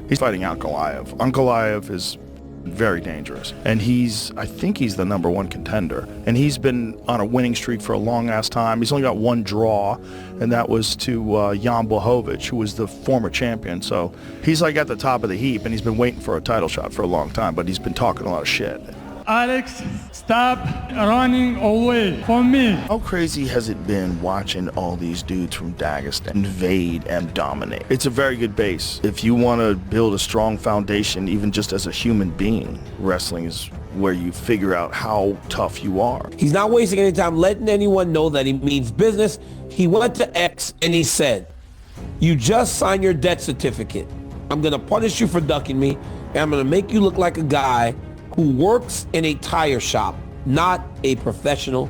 He's fighting Ankalaev. Ankalaev is very dangerous, and I think he's the #1 contender, and he's been on a winning streak for a long ass time. He's only got one draw, and that was to Jan Blachowicz, who was the former champion. So he's like at the top of the heap, and he's been waiting for a title shot for a long time, but he's been talking a lot of shit. Alex, stop running away from me. How crazy has it been watching all these dudes from Dagestan invade and dominate? It's a very good base. If you want to build a strong foundation, even just as a human being, wrestling is where you figure out how tough you are. He's not wasting any time letting anyone know that he means business. He went to X and he said, you just signed your death certificate. I'm going to punish you for ducking me, and I'm going to make you look like a guy who works in a tire shop, not a professional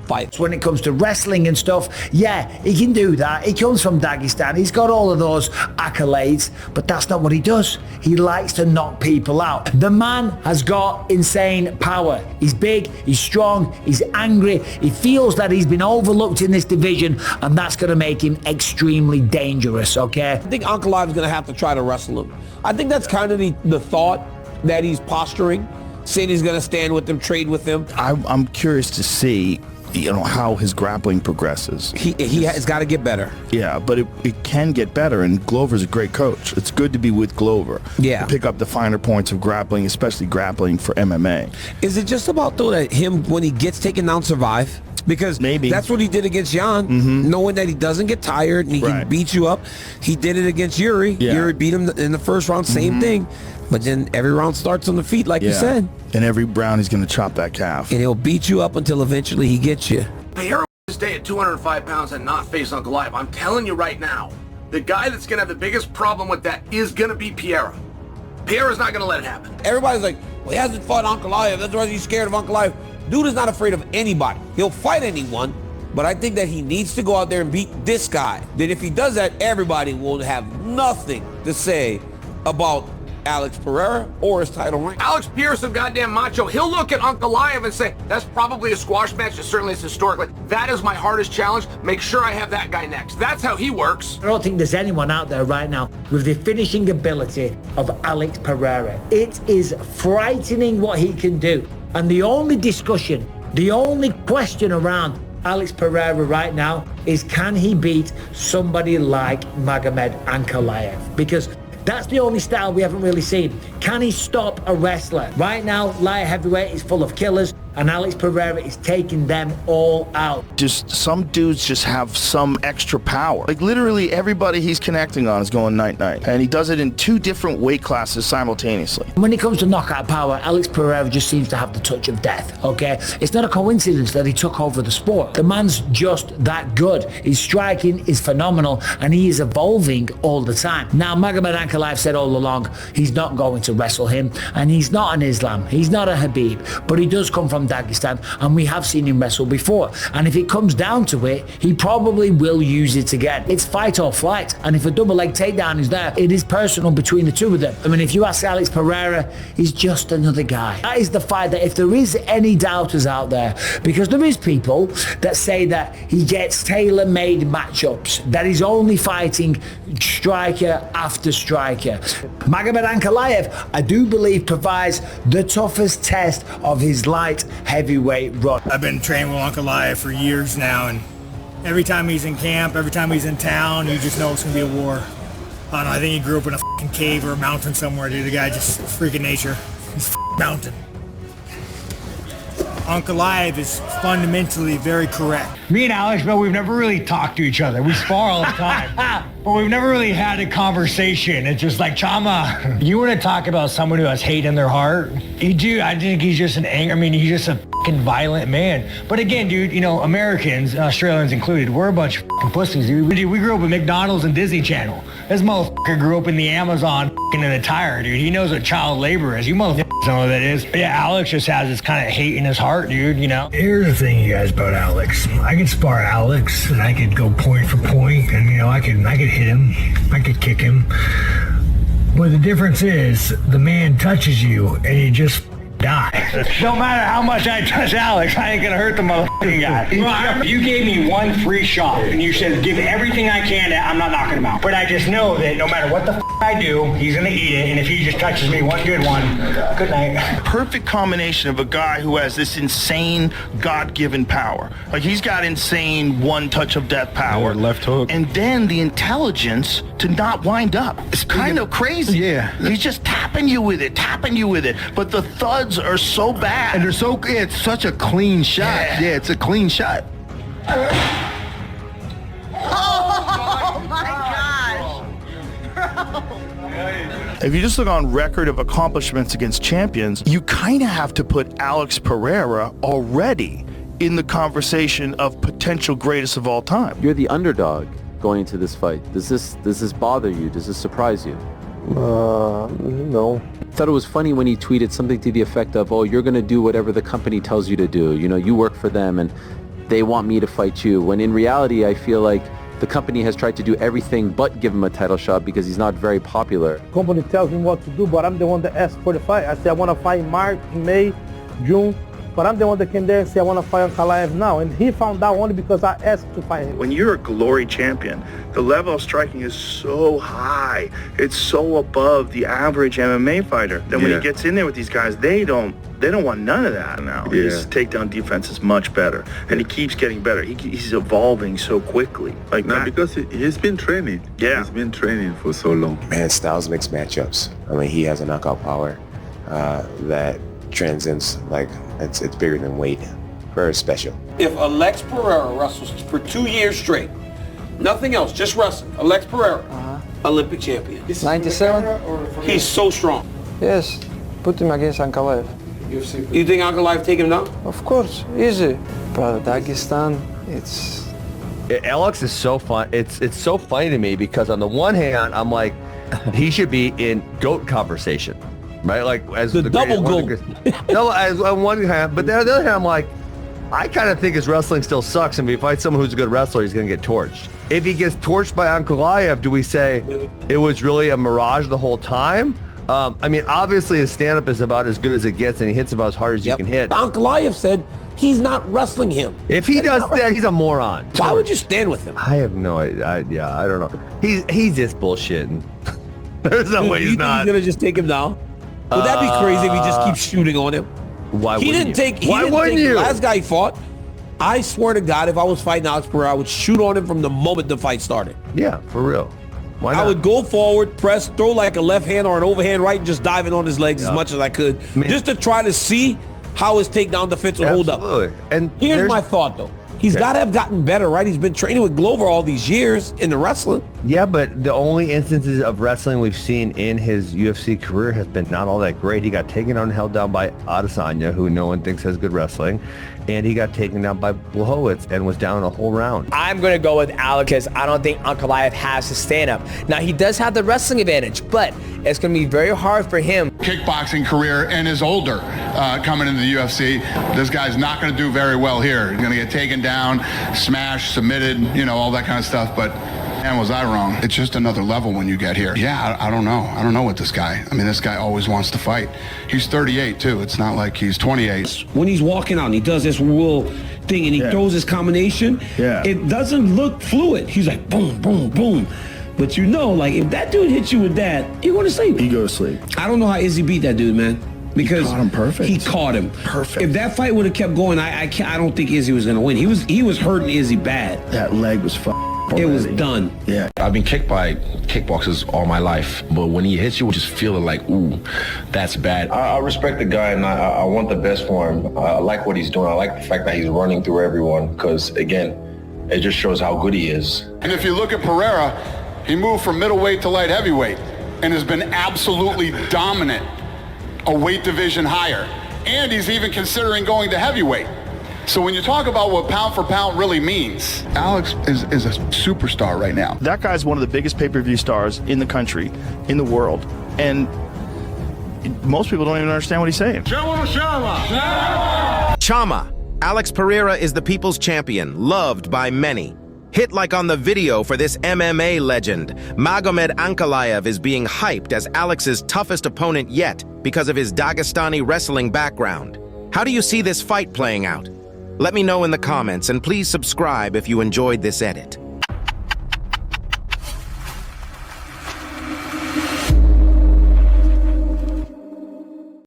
fighter. When it comes to wrestling and stuff, yeah, he can do that. He comes from Dagestan. He's got all of those accolades, but that's not what he does. He likes to knock people out. The man has got insane power. He's big, he's strong, he's angry. He feels that he's been overlooked in this division, and that's going to make him extremely dangerous, okay? I think Ankalaev is going to have to try to wrestle him. I think that's kind of the thought that he's posturing, saying he's going to stand with him, trade with him. I'm curious to see, how his grappling progresses. He has got to get better. Yeah, but it can get better, and Glover's a great coach. It's good to be with Glover. Yeah. To pick up the finer points of grappling, especially grappling for MMA. Is it just about, though, that him, when he gets taken down, survive? Because maybe that's what he did against Jan, knowing that he doesn't get tired and he can beat you up. He did it against Yuri. Yeah. Yuri beat him in the first round, same thing. But then every round starts on the feet, like you said. And every round he's going to chop that calf. And he'll beat you up until eventually he gets you. Pereira will stay at 205 pounds and not face Ankalaev. I'm telling you right now, the guy that's going to have the biggest problem with that is going to be Pereira. Pereira's not going to let it happen. Everybody's like, well, he hasn't fought Ankalaev. That's why he's scared of Ankalaev. Dude is not afraid of anybody. He'll fight anyone, but I think that he needs to go out there and beat this guy. Then if he does that, everybody will have nothing to say about Alex Pereira or his title reign. Alex Pereira's some goddamn macho. He'll look at Ankalaev and say, that's probably a squash match. It certainly is historically. That is my hardest challenge. Make sure I have that guy next. That's how he works. I don't think there's anyone out there right now with the finishing ability of Alex Pereira. It is frightening what he can do. And the only discussion, the only question around Alex Pereira right now is, can he beat somebody like Magomed Ankalaev? Because that's the only style we haven't really seen. Can he stop a wrestler? Right now, light heavyweight is full of killers, and Alex Pereira is taking them all out. Just some dudes just have some extra power. Like literally everybody he's connecting on is going night-night. And he does it in 2 different weight classes simultaneously. When it comes to knockout power, Alex Pereira just seems to have the touch of death, okay? It's not a coincidence that he took over the sport. The man's just that good. His striking is phenomenal, and he is evolving all the time. Now, Magomed Ankalaev said all along, he's not going to wrestle him, and he's not an Islam. He's not a Habib, but he does come from Dagestan, and we have seen him wrestle before. And if it comes down to it, he probably will use it again. It's fight or flight, and if a double leg takedown is there, it is personal between the two of them. I mean, if you ask Alex Pereira, he's just another guy. That is the fight that if there is any doubters out there, because there is people that say that he gets tailor-made matchups, that he's only fighting striker after striker. Magomed Ankalaev, I do believe, provides the toughest test of his light heavyweight run. I've been training with Ankalaev for years now, and every time he's in camp, every time he's in town, you just know it's gonna be a war. I don't know, I think he grew up in a fucking cave or a mountain somewhere, dude. The guy just freaking nature. He's a mountain. Ankalaev is fundamentally very correct. Me and Alex, but we've never really talked to each other. We spar all the time. But we've never really had a conversation. It's just like, Chama, you want to talk about someone who has hate in their heart? You do. I think he's just he's just a fucking violent man. But again, dude, Americans, Australians included, we're a bunch of fucking pussies, dude. We grew up with McDonald's and Disney Channel. This motherfucker grew up in the Amazon in a tire, dude. He knows what child labor is. You motherfuckers know what that is. But yeah, Alex just has this kind of hate in his heart, dude, Here's the thing, you guys, about Alex. I could spar Alex, and I could go point for point, and, I could hit him. I could kick him. But the difference is, the man touches you, and you just die. No matter how much I touch Alex, I ain't gonna hurt the motherfucking guy. You gave me one free shot, and you said, give everything I can, I'm not knocking him out. But I just know that no matter what the I I do. He's going to eat it, and if he just touches me one good one, good night. Perfect combination of a guy who has this insane God-given power. Like, he's got insane one touch of death power. Left hook. And then the intelligence to not wind up. It's kind of crazy. Yeah. He's just tapping you with it. But the thuds are so bad. And it's such a clean shot. Yeah, it's a clean shot. Oh my gosh. If you just look on record of accomplishments against champions, you kind of have to put Alex Pereira already in the conversation of potential greatest of all time. You're the underdog going into this fight. Does this bother you? Does this surprise you? No. I thought it was funny when he tweeted something to the effect of, oh, you're going to do whatever the company tells you to do. You know, you work for them and they want me to fight you. When in reality, I feel like the company has tried to do everything but give him a title shot because he's not very popular. Company tells me what to do, but I'm the one that asked for the fight. I said I want to fight in March, May, June. But I'm the one that came there and said I want to fight Ankalaev now. And he found out only because I asked to fight him. When you're a glory champion, the level of striking is so high. It's so above the average MMA fighter. Then when he gets in there with these guys, they don't want none of that now. His takedown defense is much better. And he keeps getting better. He's evolving so quickly. Because he's been training. Yeah. He's been training for so long. Man, styles mix matchups. I mean, he has a knockout power that transcends, like, it's bigger than weight. Very special. If Alex Pereira wrestles for 2 years straight, nothing else, just wrestling, Alex Pereira, Olympic champion. 97? He's so strong. Yes, put him against Ankalaev. You think Ankalaev take him down? Of course, easy. But Dagestan, it's... Alex is so fun. It's so funny to me because on the one hand, I'm like, he should be in GOAT conversation. Right, like as the double goal. No, as on one hand, but the other hand, I'm like, I kind of think his wrestling still sucks. And if he fights someone who's a good wrestler, he's going to get torched. If he gets torched by Ankalaev, do we say it was really a mirage the whole time? I mean, obviously his stand-up is about as good as it gets, and he hits about as hard as you can hit. Ankalaev said he's not wrestling him. If he does that, he's a moron. Why would you stand with him? I have no idea. I don't know. He's just bullshitting. There's no way he's not. He's gonna just take him down. Would that be crazy if he just keeps shooting on him? Why wouldn't you? Why wouldn't you? The last guy he fought, I swear to God, if I was fighting Alex Pereira, I would shoot on him from the moment the fight started. Yeah, for real. Why not? I would go forward, press, throw like a left hand or an overhand right, and just dive in on his legs as much as I could, just to try to see how his takedown defense would hold up. And here's my thought, though. He's got to have gotten better, right? He's been training with Glover all these years in the wrestling. Yeah, but the only instances of wrestling we've seen in his UFC career has been not all that great. He got taken down and held down by Adesanya, who no one thinks has good wrestling, and he got taken down by Blachowicz and was down a whole round. I'm going to go with Alex because I don't think Ankalaev has his stand-up. Now, he does have the wrestling advantage, but it's going to be very hard for him. Kickboxing career and is older coming into the UFC. This guy's not going to do very well here. He's going to get taken down, smashed, submitted, you know, all that kind of stuff. But man, was I wrong. It's just another level when you get here. Yeah, I don't know. I don't know what this guy. I mean, this guy always wants to fight. He's 38 too. It's not like he's 28. When he's walking out and he does this will thing and he throws his combination, it doesn't look fluid. He's like boom, boom, boom. But you know, like if that dude hits you with that, you're going to sleep. You go to sleep. I don't know how Izzy beat that dude, man. Because he caught him perfect. He caught him perfect. If that fight would have kept going, I don't think Izzy was going to win. He was hurting Izzy bad. That leg was It was done. Yeah. I've been kicked by kickboxers all my life, but when he hits you, you just feel it like, ooh, that's bad. I respect the guy, and I want the best for him. I like what he's doing. I like the fact that he's running through everyone because, again, it just shows how good he is. And if you look at Pereira, he moved from middleweight to light heavyweight and has been absolutely dominant, a weight division higher. And he's even considering going to heavyweight. So when you talk about what pound for pound really means, Alex is a superstar right now. That guy's one of the biggest pay-per-view stars in the country, in the world. And most people don't even understand what he's saying. Chama. Alex Pereira is the people's champion, loved by many. Hit like on the video for this MMA legend. Magomed Ankalaev is being hyped as Alex's toughest opponent yet because of his Dagestani wrestling background. How do you see this fight playing out? Let me know in the comments, and please subscribe if you enjoyed this edit.